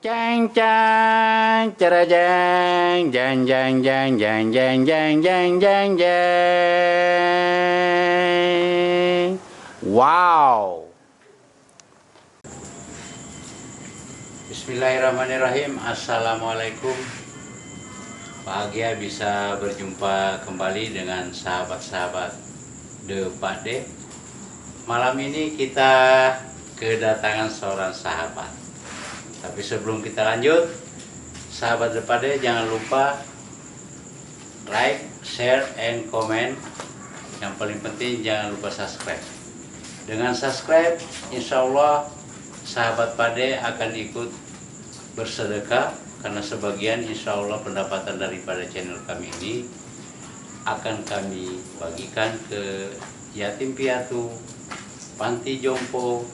Jang jang cara jang jang jang jang jang jang jang jang jang jang. Wow. Bismillahirrahmanirrahim. Assalamualaikum. Bahagia bisa berjumpa kembali dengan sahabat-sahabat The Pakde. Malam ini kita kedatangan seorang sahabat. Tapi sebelum kita lanjut, sahabat The Pakde jangan lupa like, share, and comment. Yang paling penting jangan lupa subscribe. Dengan subscribe, insya Allah sahabat Pakde akan ikut bersedekah, karena sebagian insya Allah pendapatan daripada channel kami ini akan kami bagikan ke yatim piatu, panti jompo,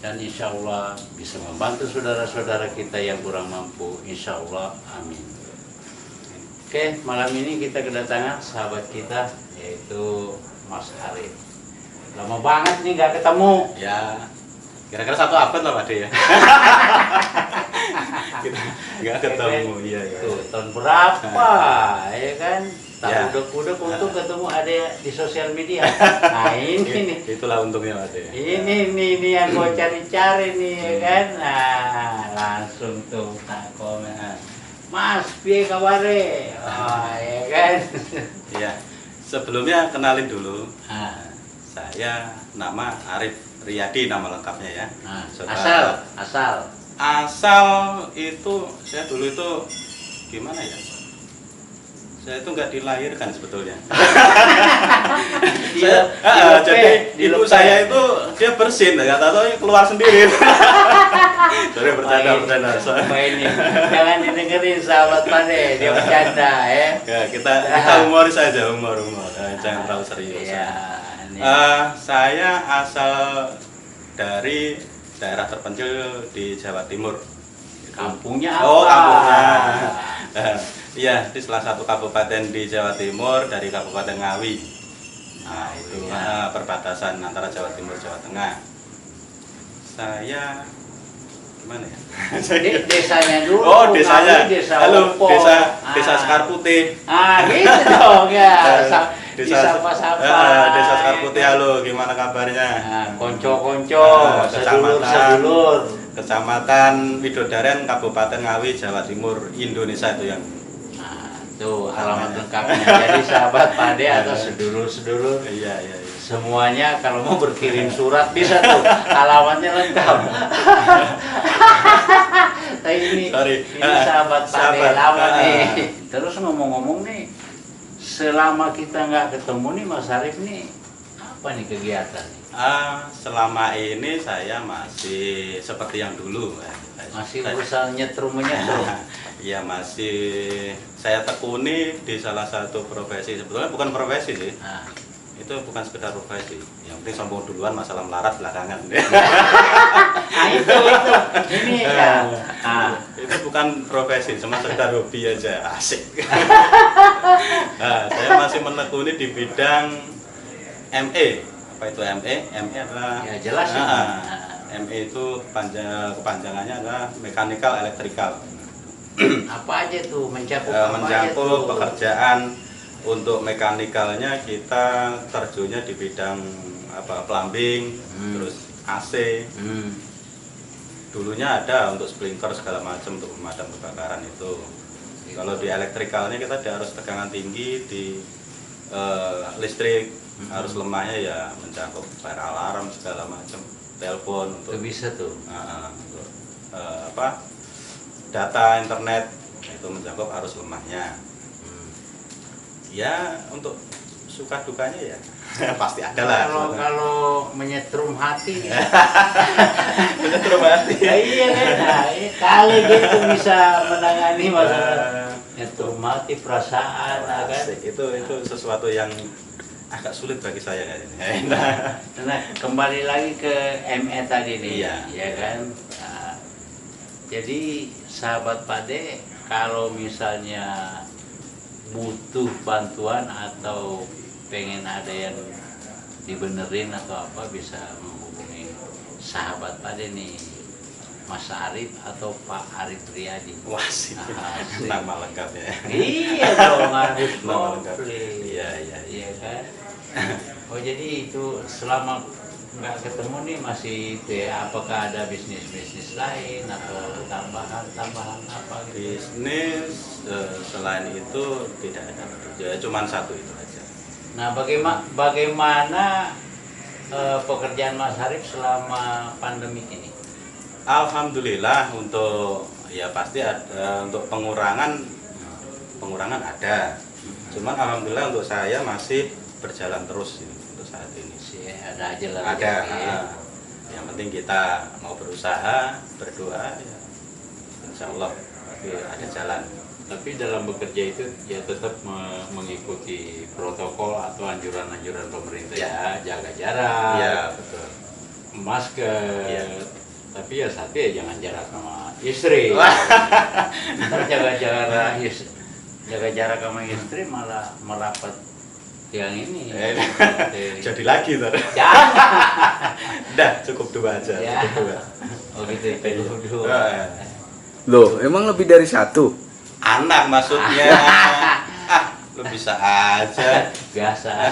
dan insya Allah bisa membantu saudara-saudara kita yang kurang mampu, insya Allah, amin. Oke, malam ini kita kedatangan sahabat kita, yaitu Mas Arif. Lama banget nih gak ketemu. Ya, kira-kira 1 abad lah Pak De ya. Kita nggak ketemu, iya ya. Tuh, tahun berapa, ya kan? Tak Ya. udah untung ketemu ada di sosial media. Nah ini nih. Itulah untungnya Pak De. Ini yang gue cari-cari nih, ya kan? Nah, langsung tuh tak komen. Mas, piye kabare? Oh, ya kan? Iya. Sebelumnya kenalin dulu. Nah, Saya nama Arif Riyadi, nama lengkapnya ya. nah, Saudara. asal. Itu saya dulu itu gimana ya? Saya itu nggak dilahirkan sebetulnya. Jadi ibu saya itu dia bersin, nggak tahu keluar sendiri. Sorry, bercanda. Ini jangan didengerin sahabat Pakde, dia bercanda ya. Ya, kita humoris aja, humor. Jangan terlalu serius. Iya, ini. Saya asal dari daerah terpencil di Jawa Timur. Kampungnya apa? Oh, kampungnya. Iya, di salah satu kabupaten di Jawa Timur, dari Kabupaten Ngawi. Nah, itu perbatasan antara Jawa Timur Jawa Tengah. Saya gimana ya? Desanya dulu. Oh, desanya. Halo, Opo. desa Sekar Putih. Gitu dong ya. Desa Disapa-sapa. Desa Sekar Putih. Halo, gimana kabarnya? Konco-konco, sedulur-sedulur. Kecamatan Widodaren, Kabupaten Ngawi, Jawa Timur, Indonesia itu yang. Nah, tuh alamat lengkapnya. Jadi sahabat Pakde atau sedulur-sedulur, Iya. semuanya kalau mau berkirim surat bisa tuh, alamatnya lengkap. Ini sahabat Pakde lama nih. Terus ngomong-ngomong nih, selama kita nggak ketemu nih Mas Arif nih, apa nih kegiatan? Selama ini saya masih seperti yang dulu. Masih urusan menyetrum. Iya, masih saya tekuni di salah satu profesi. Sebetulnya bukan profesi sih. Nah, Itu bukan sekedar profesi. Yang penting sombong duluan, masalah melarat belakangan. itu ini ya. Itu bukan profesi, cuma sekedar hobi aja, asik. Saya masih menekuni di bidang ME. Apa itu ME? ME adalah Ya jelas ya. ME itu kepanjangannya adalah mechanical electrical. Apa aja tuh mencakup apa aja Mencakup tuh? pekerjaan. Untuk mekanikalnya kita terjunnya di bidang plumbing, terus AC. Dulunya ada untuk sprinkler segala macam untuk pemadam kebakaran itu. Kalau di elektrikalnya kita harus tegangan tinggi, di listrik harus lemahnya ya mencakup fire alarm segala macam, telepon Itu untuk bisa tuh. untuk data internet itu mencakup arus lemahnya. Ya, untuk suka dukanya ya pasti ada lah. Kalau menyetrum hati, Menyetrum hati. iya kan. Kali gitu bisa menangani masalah nyetrum hati, perasaan, kan? Itu sesuatu yang agak sulit bagi saya ini. Nah, kembali lagi ke ME tadi nih, Iya. ya kan. Jadi sahabat Pakde, kalau misalnya butuh bantuan atau pengen ada yang dibenerin atau apa, bisa menghubungi sahabat Pakde nih. Mas Arif atau Pak Arif Riyadi? Wah sih, Asik. nama lengkap ya. Iya dong, Arif Nama lengkap. komplit. Iya, iya, Iya kan? Oh jadi itu selama nggak ketemu nih masih itu ya, apakah ada bisnis-bisnis lain atau tambahan apa gitu? Bisnis selain itu tidak ada, ya cuman satu itu aja. Nah bagaimana pekerjaan Mas Arif selama pandemi ini? Alhamdulillah untuk ya pasti ada untuk pengurangan ada. Cuman alhamdulillah untuk saya masih berjalan terus ini, untuk saat ini. Sih ada aja lah. Ada. Ya. Yang penting kita mau berusaha, berdoa ya insya Allah pasti ada jalan. Tapi dalam bekerja itu ya tetap mengikuti protokol atau anjuran-anjuran pemerintah ya, jaga jarak, Iya, betul. masker. Iya. Tapi ya satu ya jangan jarak sama istri. Ntar jaga jarak sama istri malah merapat yang ini. Jadi lagi tuh. Ya. Udah cukup dua aja. Ya. Cukup dua. Oh gitu, dua. Loh, emang lebih dari satu? Anak maksudnya. Lu bisa aja. Biasa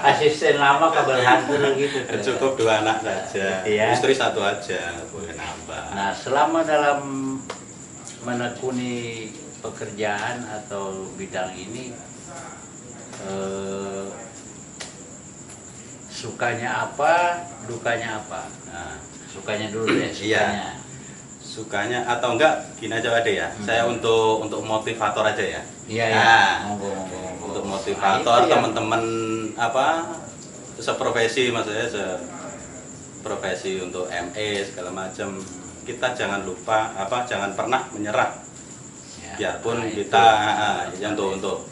asisten lama kabel hantur gitu. Cukup dua anak saja. Iya. Istri satu aja, boleh nambah. Nah, selama dalam menekuni pekerjaan atau bidang ini, sukanya apa, dukanya apa? Nah, sukanya dulu deh, sukanya. Sukanya atau enggak gini aja ada ya. Saya untuk motivator aja ya. Iya, ya. Nah, Monggo. untuk Nah, motivator itu yang- teman-teman apa seprofesi, maksudnya seprofesi untuk ME segala macam, kita jangan lupa jangan pernah menyerah, Ya, biarpun nah, kita itu. ya untuk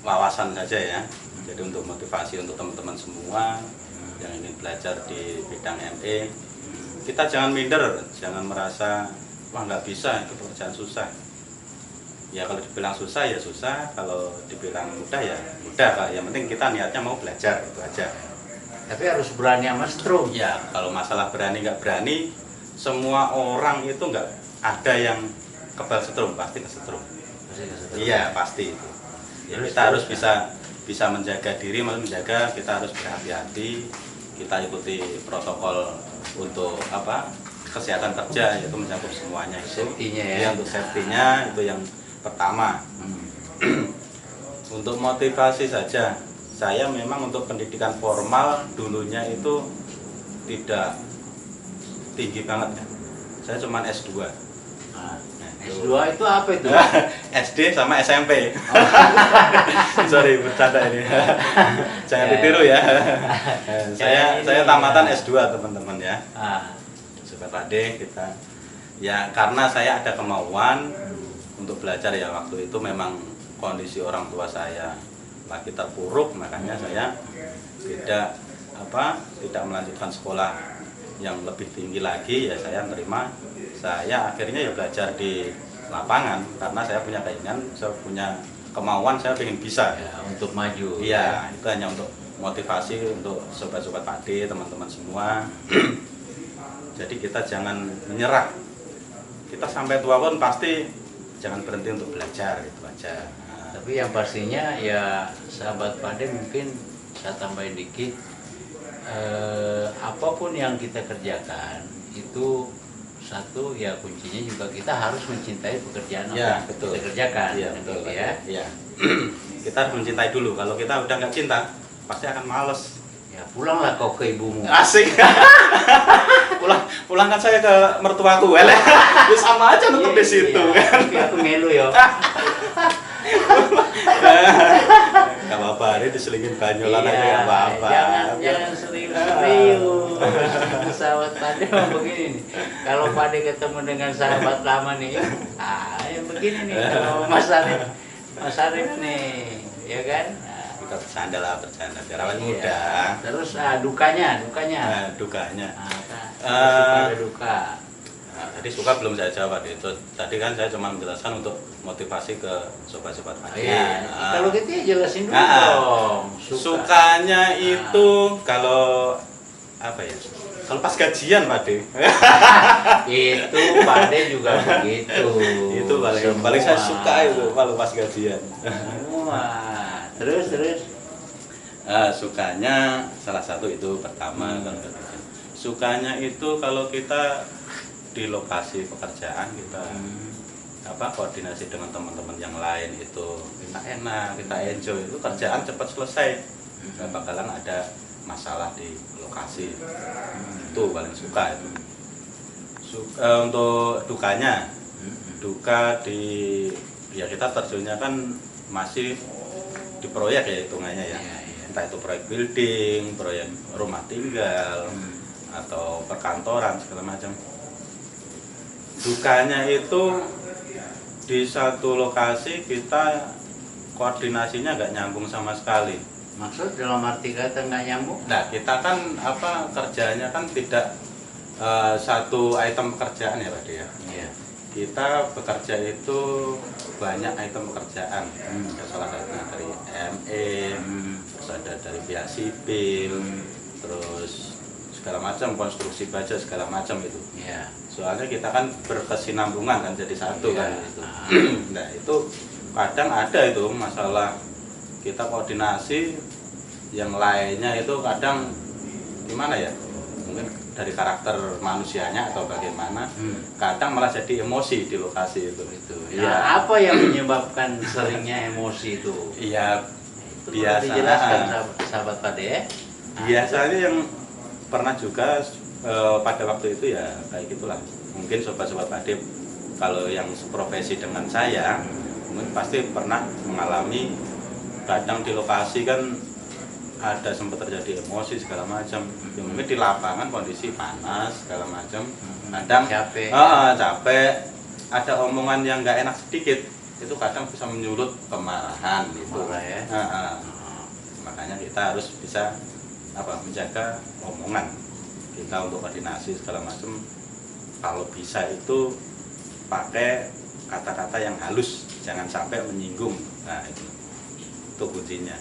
wawasan saja ya. Jadi untuk motivasi untuk teman-teman semua yang ingin belajar di bidang ME, kita jangan minder, jangan merasa wah nggak bisa, itu pekerjaan susah. Ya kalau dibilang susah ya susah, kalau dibilang mudah ya mudah Pak. Yang penting kita niatnya mau belajar, itu aja. Tapi harus berani sama stroke. Ya kalau masalah berani nggak berani, semua orang itu nggak ada yang kebal setrum, pasti kesetrum. Iya pasti itu. Ya, kita harus bisa menjaga diri, menjaga, kita harus berhati-hati, kita ikuti protokol untuk kesehatan kerja, yaitu mencakup semuanya itu. Safety-nya ya. Ya, untuk safety-nya itu yang pertama. Untuk motivasi saja, saya memang untuk pendidikan formal dulunya itu tidak tinggi banget ya. Saya cuma S2. Nah, itu. S2 itu apa itu? SD sama SMP. Sorry bercanda ini. Jangan ditiru ya. Saya tamatan S2 teman-teman ya. Sobat Pade kita. Ya karena saya ada kemauan untuk belajar ya, waktu itu memang kondisi orang tua saya lagi terpuruk, makanya saya tidak melanjutkan sekolah yang lebih tinggi lagi. Ya saya akhirnya ya belajar di lapangan karena saya punya keinginan, saya punya kemauan, saya ingin bisa Ya, untuk maju. iya. Itu hanya untuk motivasi untuk sobat-sobat Pade, teman-teman semua. Jadi kita jangan menyerah, kita sampai tua pun pasti jangan berhenti untuk belajar, itu aja. Tapi yang pastinya ya sahabat Pade, mungkin saya tambahin dikit, apapun yang kita kerjakan itu satu ya kuncinya juga kita harus mencintai pekerjaan Ya, yang betul. kita kerjakan. Iya, Gitu betul ya. ya. Kita harus mencintai dulu. Kalau kita udah nggak cinta, pasti akan males. Ya pulanglah kau ke ibumu. Asik. Pulang kan saya ke mertuaku, ya sama aja nutup di situ. Iya, tapi aku melu ya. Gak apa-apa, ini diselingin banyolan aja gak apa-apa. Jangan serius. Sahabat Pade mau begini nih. Kalau Pade ketemu dengan sahabat lama nih, yang begini nih kalau Mas Arif nih, ya kan? Kita bercanda lah, biar awet Iya. muda. Terus dukanya. Dukanya. Ada duka. Tadi suka belum saya jawab itu. Tadi kan saya cuma menjelaskan untuk motivasi ke sobat-sobat Pade. Iya. Kalau gitu ya jelasin dulu Nah, dong. Sukanya itu kalau apa ya? Kalau pas gajian Pak De. Itu Pak De juga begitu. Itu paling saya suka itu kalau pas gajian. Wah, terus. Sukanya salah satu itu pertama kalau gajian. Sukanya itu kalau kita di lokasi pekerjaan kita koordinasi dengan teman-teman yang lain itu kita enak, kita enjoy, itu kerjaan cepat selesai, nggak bakalan ada masalah di lokasi. Itu paling suka itu. Untuk dukanya, duka ya kita terjunnya kan masih di proyek ya hitungannya ya, entah itu proyek building, proyek rumah tinggal atau perkantoran segala macam. Dukanya itu di satu lokasi kita koordinasinya nggak nyambung sama sekali. Maksud dalam arti kata nggak nyambung? Nah, kita kan kerjanya kan tidak satu item pekerjaan ya Pak De ya. Iya. Kita bekerja itu banyak item pekerjaan. Ada salah satunya dari ME, terus ada dari pihak sipil, terus segala macam konstruksi baja segala macam itu. Iya. Soalnya kita kan berkesinambungan kan jadi satu kan itu. Nah itu kadang ada itu masalah kita koordinasi yang lainnya itu kadang gimana ya, mungkin dari karakter manusianya atau bagaimana, kadang malah jadi emosi di lokasi itu. Ya. Apa yang menyebabkan seringnya emosi itu? Iya, Itu dijelaskan sahabat Pak De. Biasanya yang pernah juga pada waktu itu ya kayak gitulah. Mungkin sobat-sobat Pak De kalau yang seprofesi dengan saya mungkin pasti pernah mengalami, kadang di lokasi kan ada sempat terjadi emosi segala macam. Ya, mungkin di lapangan kondisi panas segala macam, kadang capek, ada omongan yang nggak enak sedikit itu kadang bisa menyulut kemarahan gitu. Ya? Makanya kita harus bisa menjaga omongan kita untuk koordinasi segala macam. Kalau bisa itu pakai kata-kata yang halus, jangan sampai menyinggung. Nah itu kuncinya.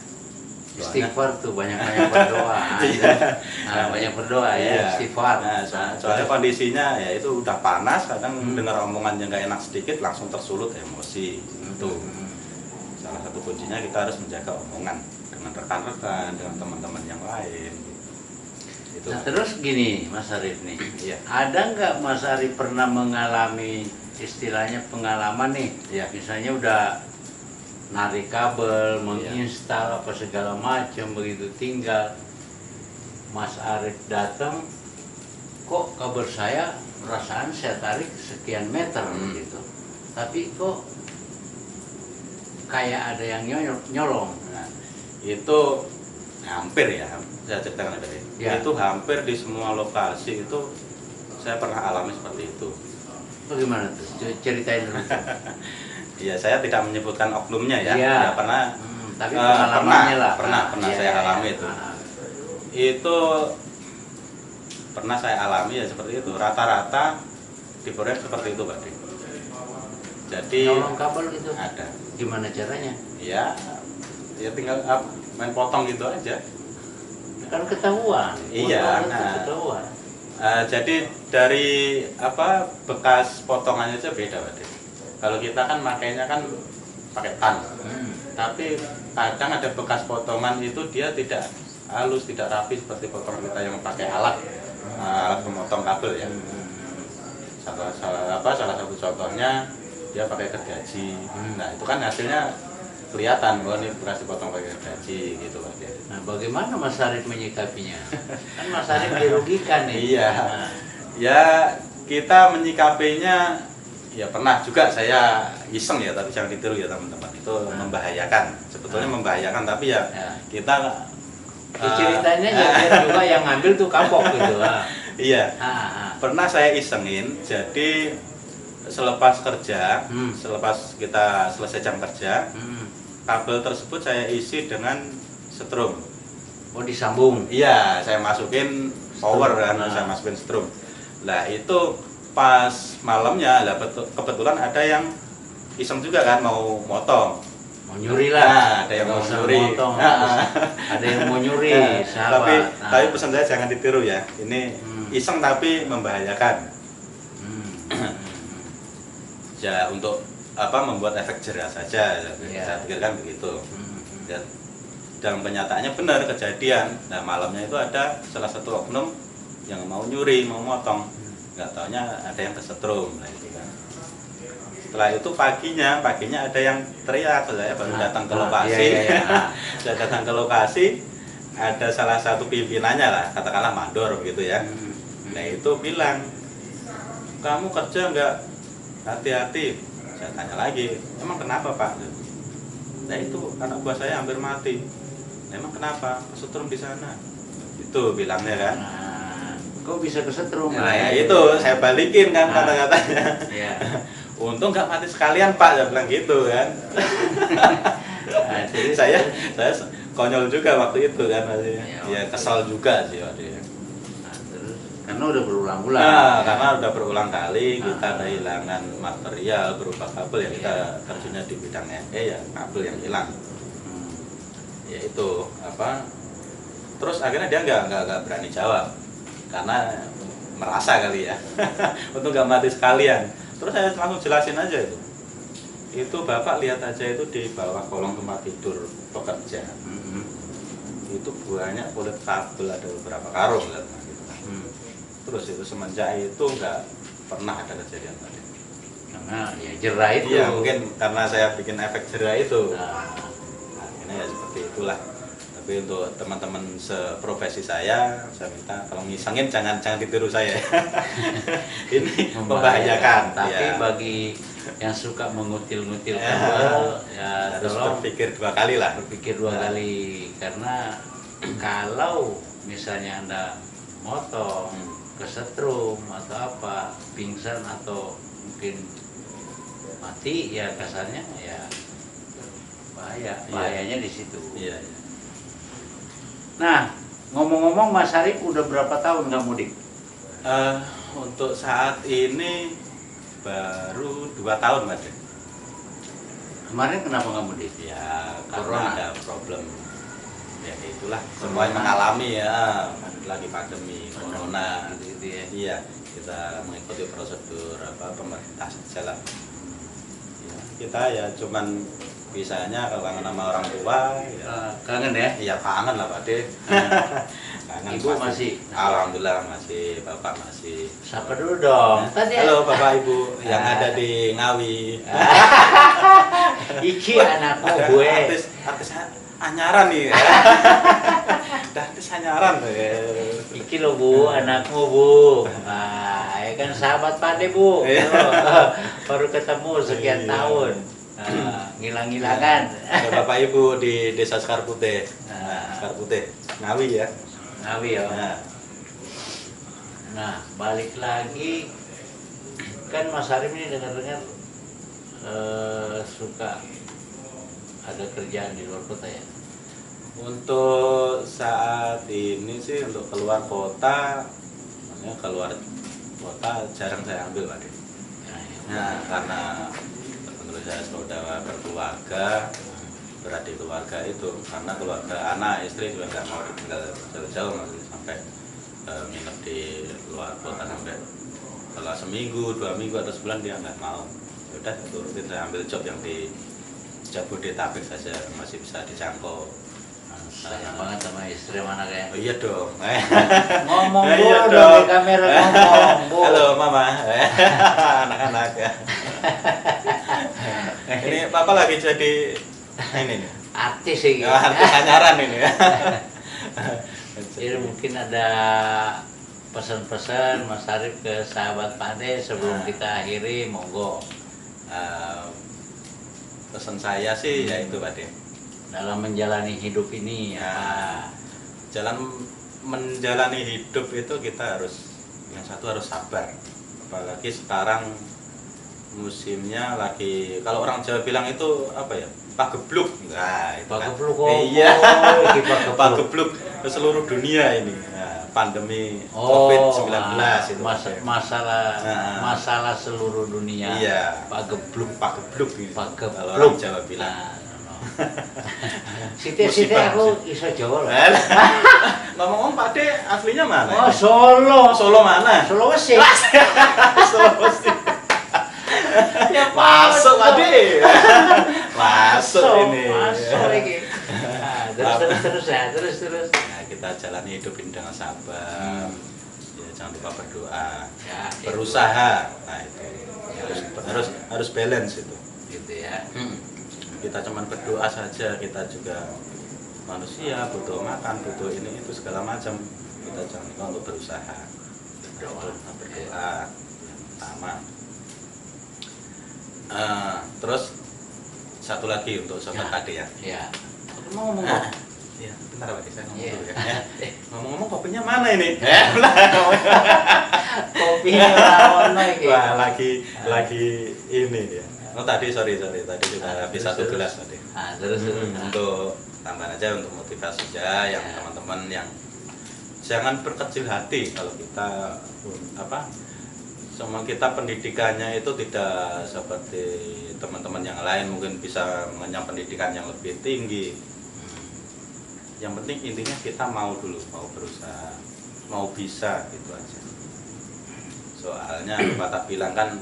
Istighfar tuh banyak-banyak berdoa. Banyak berdoa ya, istighfar. Nah, soalnya kondisinya ya itu udah panas, kadang dengar omongan yang nggak enak sedikit langsung tersulut emosi. Itu salah satu kuncinya, kita harus menjaga omongan dengan rekan-rekan, dengan teman-teman yang lain. Itu. Nah, terus gini Mas Arif nih, ada nggak Mas Arif pernah mengalami istilahnya pengalaman nih, misalnya udah narik kabel, menginstal apa segala macam begitu, tinggal Mas Arif datang, kok kabel saya perasaan saya tarik sekian meter gitu, tapi kok kayak ada yang nyolong. Nah, itu hampir ya, saya ceritakan tadi. Itu hampir di semua lokasi itu saya pernah alami seperti itu. Bagaimana tuh? Ceritain dulu. Iya, saya tidak menyebutkan oknumnya ya. Ya pernah. Tapi pengalamannya lah. Pernah saya alami itu. Itu pernah saya alami ya seperti itu. Rata-rata di proyek seperti itu, Pak De. Jadi nyolong kabel gitu. Ada. Gimana caranya? Ya tinggal main potong gitu aja. Kan ketahuan. Iya, ketahuan. Jadi dari bekas potongannya aja beda, Pak De. Kalau kita kan makainya kan pakai tan, tapi kadang ada bekas potongan itu dia tidak halus, tidak rapi seperti potongan kita yang pakai alat pemotong kabel ya. Salah satu contohnya dia pakai gergaji. Nah itu kan hasilnya kelihatan, ini bekas dipotong pakai gergaji gitu Pak. Nah bagaimana Mas Arif menyikapinya? Kan Mas Arif dirugikan nih. Iya. Ya kita menyikapinya ya pernah juga saya iseng ya, tapi jangan ditiru ya teman-teman. Itu membahayakan. Sebetulnya membahayakan, tapi ya kita ceritanya jadi juga yang ngambil tuh kapok gitu. Iya. Pernah saya isengin, jadi selepas kerja, selepas kita selesai jam kerja, kabel tersebut saya isi dengan setrum. Oh disambung? Iya, saya masukin power kan, saya masukin setrum. Nah itu pas malamnya, kebetulan ada yang iseng juga kan mau motong. Mau nyuri lah. Nah, ada yang mau nyuri. Ada yang mau nyuri, sahabat. Tapi pesan saya jangan ditiru ya. Ini iseng tapi membahayakan. Ya untuk membuat efek jerah saja, saya pikirkan begitu. Dan kenyataannya benar kejadian. Nah malamnya itu ada salah satu oknum yang mau nyuri, mau motong, nggak taunya ada yang kesetrum. Nah, itu kan. Setelah itu paginya ada yang teriak, saya baru datang ke lokasi. Saya datang ke lokasi, ada salah satu pimpinannya lah, katakanlah mandor gitu ya. Nah itu bilang, kamu kerja nggak hati-hati? Saya tanya lagi, emang kenapa Pak? Nah itu anak buah saya hampir mati. Nah, emang kenapa? Kesetrum di sana. Itu bilangnya kan. Kok bisa kesetrum? Nah ya itu saya balikin kan kata-katanya. Ya. Untung nggak mati sekalian Pak, saya bilang gitu kan. Nah, jadi saya konyol juga waktu itu kan masih. Ya kesal juga sih waktu itu. Nah, terus karena udah berulang-ulang. Nah, karena udah berulang kali kita kehilangan material berupa kabel yang kita terjunnya di bidang ME ya kabel yang hilang. Ya itu terus akhirnya dia nggak berani jawab karena merasa kali ya. Untuk nggak mati sekalian. Terus saya langsung jelasin aja itu bapak lihat aja itu di bawah kolong tempat tidur pekerja. Itu banyak kulit kabel, ada beberapa karung gitu. Terus itu semenjak itu nggak pernah ada kejadian tadi. Karena ya jerah itu. Iya mungkin karena saya bikin efek jerah itu. Akhirnya ya seperti itulah. Tapi untuk teman-teman seprofesi saya minta kalau ngisengin jangan ditiru saya. Ini membahayakan. Tapi ya. bagi yang suka mengutil-ngutil kabel, ya harus tolong berpikir dua kali lah. Berpikir dua kali karena kalau misalnya Anda motong, kesetrum atau apa, pingsan atau mungkin mati, ya kasarnya ya bahayanya di situ. Iya. Nah, ngomong-ngomong Mas Arif udah berapa tahun nggak mudik? Untuk saat ini baru 2 tahun Mas. Kemarin kenapa nggak mudik? Ya karena Corona. ada problem. Ya itulah semuanya mengalami ya lagi pandemi corona gitu ya. Iya, kita mengikuti prosedur pemerintah saja lah. Ya, kita ya cuman bisanya kalau kangen sama orang tua ya. Kangen ya? Iya kangen lah Pak De. Kangen. Ibu masih? Alhamdulillah masih, Bapak masih. Sapa dulu dong. Tadi Halo Bapak Ibu yang ada di Ngawi. Iki anakku gue. Artis anyaran nih. Artis anyaran tuh. Iki lo Bu, anakmu Bu. Nah, ya kan sahabat Pade Bu. Baru ketemu sekian tahun. Ngilang-ngilangan. Ada Bapak Ibu di Desa Sekar Putih. Sekar Putih, Ngawi ya. Ngawi ya. Nah, balik lagi kan Mas Arif ini dengar-dengar suka ada kerjaan di luar kota ya. Untuk saat ini sih untuk keluar kota, maksudnya keluar kota jarang saya ambil Pak. Nah, karena menurut saya sudah berkeluarga, beradik keluarga itu, karena keluarga anak istri juga nggak mau tinggal jauh-jauh, maksudnya sampai nginep di luar kota sampai setelah seminggu, 2 minggu atau sebulan dia nggak mau. Udah turutin saya ambil job yang di Jabodetabek saja masih bisa dijangkau. Sayang banget sama istri mana kayak. Oh iya dong. Ngomong Bu, Iya dong dong. di kamera ngomong Bu. Halo Mama. Anak-anak ya. Ini Papa lagi jadi ini nih. Artis sih. Artis anyaran ini ya. Jadi mungkin ada pesan-pesan Mas Arif ke sahabat Pade sebelum kita akhiri, monggo. Pesan saya sih yaitu Pak De. Dalam menjalani hidup ini menjalani hidup itu kita yang satu harus sabar. Apalagi sekarang musimnya lagi, kalau orang Jawa bilang itu apa ya? Pagebluk. Nah, itu Pagebluk kan. Iya. iki pagebluk. Pagebluk ke seluruh dunia ini. Nah, pandemi COVID-19 itu. Masalah seluruh dunia. Iya. Pagebluk. Pagebluk gitu. Pagebluk. Kalau orang Jawa bilang. Sithik-sithik aku iso Jawa lho. Ngomong-ngomong Pak De aslinya mana? Oh, Solo. Solo mana? Sulawesi. Sulawesi. Ya, Masuk Pak De. Masuk ini. Masuk iki. Nah, terus ya, terus. Nah, kita jalani hidup ini dengan sabar. Ya, jangan lupa berdoa. Ya, Berusaha. Nah, itu. Harus balance itu. Gitu ya. Kita cuman berdoa saja, kita juga manusia, butuh makan, butuh ini itu segala macam. Kita jangan lupa untuk berusaha. Berdoa yang pertama. Terus satu lagi untuk sobat Pade ya. Iya. Mau ngomong apa? Iya, bentar Pak, saya ngomong Iya. dulu ya. Ngomong-ngomong kopinya mana ini? Kopinya lawan iki. Wah, lagi ini ya. Oh tadi sorry tadi sudah habis satu gelas tadi. Ah, terus. Untuk tambahan aja untuk motivasi aja yang teman-teman yang jangan berkecil hati kalau kita semua kita pendidikannya itu tidak seperti teman-teman yang lain mungkin bisa mengenyam pendidikan yang lebih tinggi. Yang penting intinya kita mau dulu, mau berusaha, mau bisa gitu aja. Soalnya Pak tak bilang kan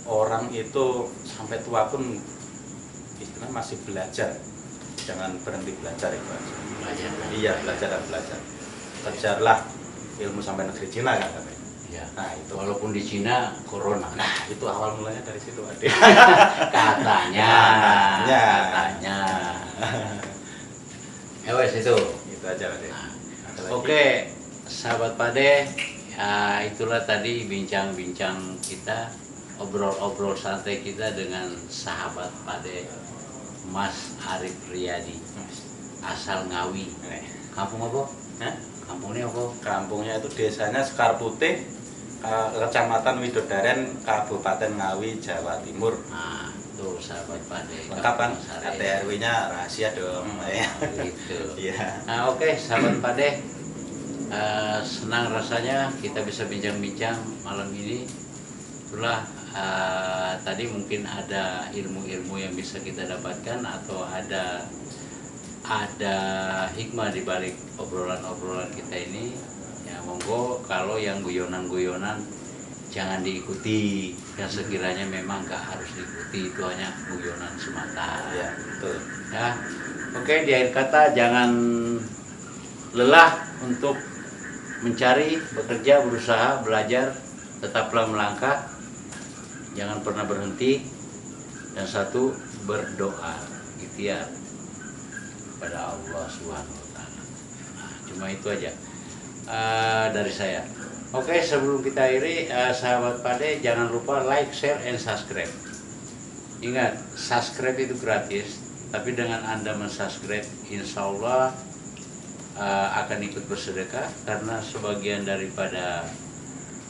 orang itu sampai tua pun istilahnya masih belajar, jangan berhenti belajar itu aja. Belajar. Iya, belajar dan belajar. Kejarlah ilmu sampai negeri Cina kan katanya. Iya. Nah itu Walaupun di Cina corona. nah itu awal mulanya dari situ Ade. Katanya. Ya wes itu. Itu aja Ade. Ada lagi? Oke, sahabat Pade, ya itulah tadi bincang-bincang kita, obrol-obrol santai kita dengan sahabat Pade, Mas Arif Riyadi, asal Ngawi. Kampung apa? Hah? Kampungnya apa? Kampungnya itu desanya Sekar Putih, Kecamatan Widodaren, Kabupaten Ngawi, Jawa Timur. Nah, tuh sahabat Pade. Lengkap kan? Kampung Sare. RT RW-nya rahasia dong. Gitu. Iya. Nah, oke, sahabat Pade. Senang rasanya kita bisa bincang-bincang malam ini. Itulah tadi mungkin ada ilmu-ilmu yang bisa kita dapatkan atau ada hikmah di balik obrolan-obrolan kita ini. Ya monggo kalau yang guyonan-guyonan jangan diikuti, yang sekiranya memang nggak harus diikuti, itu hanya guyonan semata. Iya, betul. Ya, oke, di akhir kata jangan lelah untuk mencari, bekerja, berusaha, belajar, tetaplah melangkah, jangan pernah berhenti, dan satu, berdoa, ikhtiar pada Allah Subhanahu Wa Taala. Nah, cuma itu aja dari saya. Oke, sebelum kita akhiri, sahabat Pade, jangan lupa like, share, and subscribe. Ingat, subscribe itu gratis, tapi dengan Anda mensubscribe, insya Allah akan ikut bersedekah, karena sebagian daripada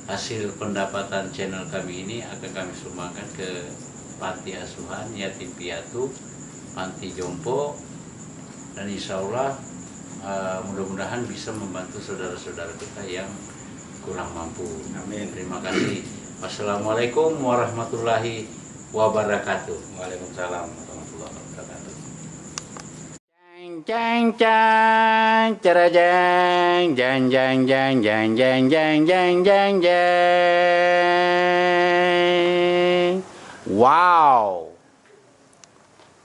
hasil pendapatan channel kami ini akan kami sumbangkan ke panti asuhan, yatim piatu, panti jompo, dan insya Allah mudah-mudahan bisa membantu saudara-saudara kita yang kurang mampu. Amin. Terima kasih. Wassalamualaikum warahmatullahi wabarakatuh. Waalaikumsalam warahmatullahi wabarakatuh. Jang jang cara jang jang jang jang jang jang jang jang jang jang. Wow.